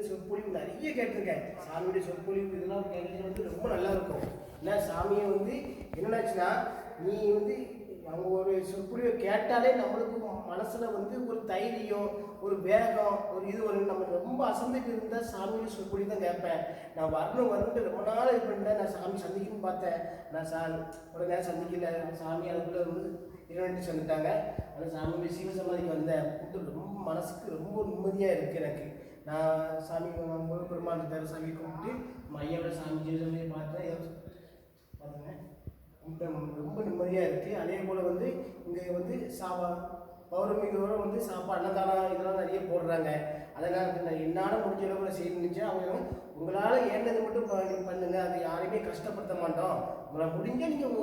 சொற்பொழிவு நிறைய கேட்டிருக்கேன். சாமியுடைய சொற்பொழிவு இதெல்லாம் கேட்கறது வந்து ரொம்ப நல்லா இருக்கும். ஏன்னா சாமியை வந்து என்னென்னாச்சுன்னா, நீ வந்து அவங்க ஒரு சொற்பொழிவை கேட்டாலே நம்மளுக்கு மனசில் வந்து ஒரு தைரியம், ஒரு வேகம், ஒரு இது வரும். நம்ம ரொம்ப அசந்துட்டு இருந்தால் சாமியோட சொற்பொழிவு தான் கேட்பேன். நான் வரணும்ட்டு ரொம்ப நாள் இது பண்ணிட்டேன். நான் சாமி சந்திக்கணும்னு பார்த்தேன். நான் உடனே சந்திக்கல. சாமி அதுக்குள்ளே வந்து இரண்டு வந்துட்டாங்க. அந்த சாமியுடைய சிவசமாதிக்கு வந்தேன். ரொம்ப மனசுக்கு ரொம்ப நிம்மதியாக இருக்குது எனக்கு. நான் சாமி பெருமாள் இருக்கார், சாமி கும்பிட்டு ஐயாவோட சாமி ஜீவசமாதியை பார்த்தேன். பார்த்துங்க ரொம்ப நிம்மதியாக இருக்குது. அதே போல் வந்து இங்கே வந்து பௌர்ணமியோடு வந்து சாப்பாடு அன்னதானம் இதெல்லாம் நிறைய போடுறாங்க. அதனால் நான் என்னால் முடிஞ்ச அளவு செய்யணுச்சு. அவங்க உங்களால் ஏன்னது மட்டும் பண்ணுங்க, அது யாரையுமே கஷ்டப்படுத்த மாட்டோம், உங்களை முடிஞ்சால் நீங்கள்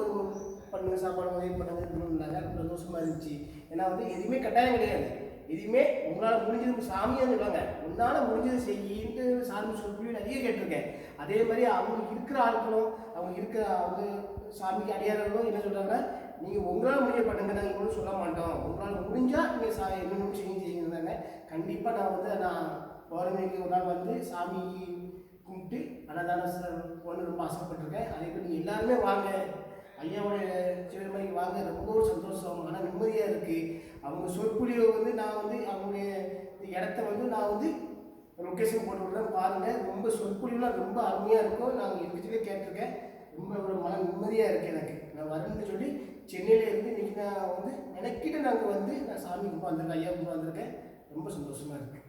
பண்ணுங்க, சாப்பாடு உதவி பண்ணுங்கன்னாங்க. ரொம்ப சந்தோஷமாக இருந்துச்சு. ஏன்னா வந்து எதுவுமே கட்டாயம் கிடையாது. எதுவுமே உங்களால் முடிஞ்சது சாமியாக சொல்லுவாங்க, உன்னால் முடிஞ்சது செய்யின்ட்டு சாமி சொல்லி நிறைய கேட்டிருக்கேன். அதே மாதிரி அவங்க இருக்கிற ஆட்களும் அவங்க சாமிக்கு அடியார்களும் என்ன சொல்கிறாங்க, நீங்கள் உங்களால் முடிய பண்ணுங்க, நாங்கள் கூட சொல்ல மாட்டோம், உங்களால் முடிஞ்சால் நீங்கள் என்ன செய்யுங்க. கண்டிப்பாக நான் வந்து பௌர்ணமிக்கு ஒரு நாள் வந்து சாமி கும்பிட்டு அன்னதானம் போன ரொம்ப ஆசைப்பட்டிருக்கேன். அதே மாதிரி நீங்கள் எல்லாருமே வாங்க, ஐயாவோட சிவமலைக்கு வாங்க. ரொம்ப ஒரு சந்தோஷம், ஆனால் நிம்மதியாக இருக்குது. அவங்க சொற்பொழிவை வந்து நான் வந்து அவங்களுடைய இடத்த வந்து நான் வந்து லொக்கேஷன் போட்டு விட்றேன் பாருங்கள். ரொம்ப சொற்பொழிவுலாம் ரொம்ப அருமையாக இருக்கும். நாங்கள் இருக்கிறதே கேட்டிருக்கேன். ரொம்ப ஒரு மன நிம்மதியாக இருக்குது எனக்கு. நான் வரேன்னு சொல்லி சென்னையில் இருந்து இன்றைக்கி நான் வந்து எனக்கிட்ட நாங்கள் வந்து நான் சாமி கும்பிட்டு வந்திருக்கேன், ஐயா கும்பிட்டு வந்திருக்கேன். ரொம்ப சந்தோஷமாக இருக்குது.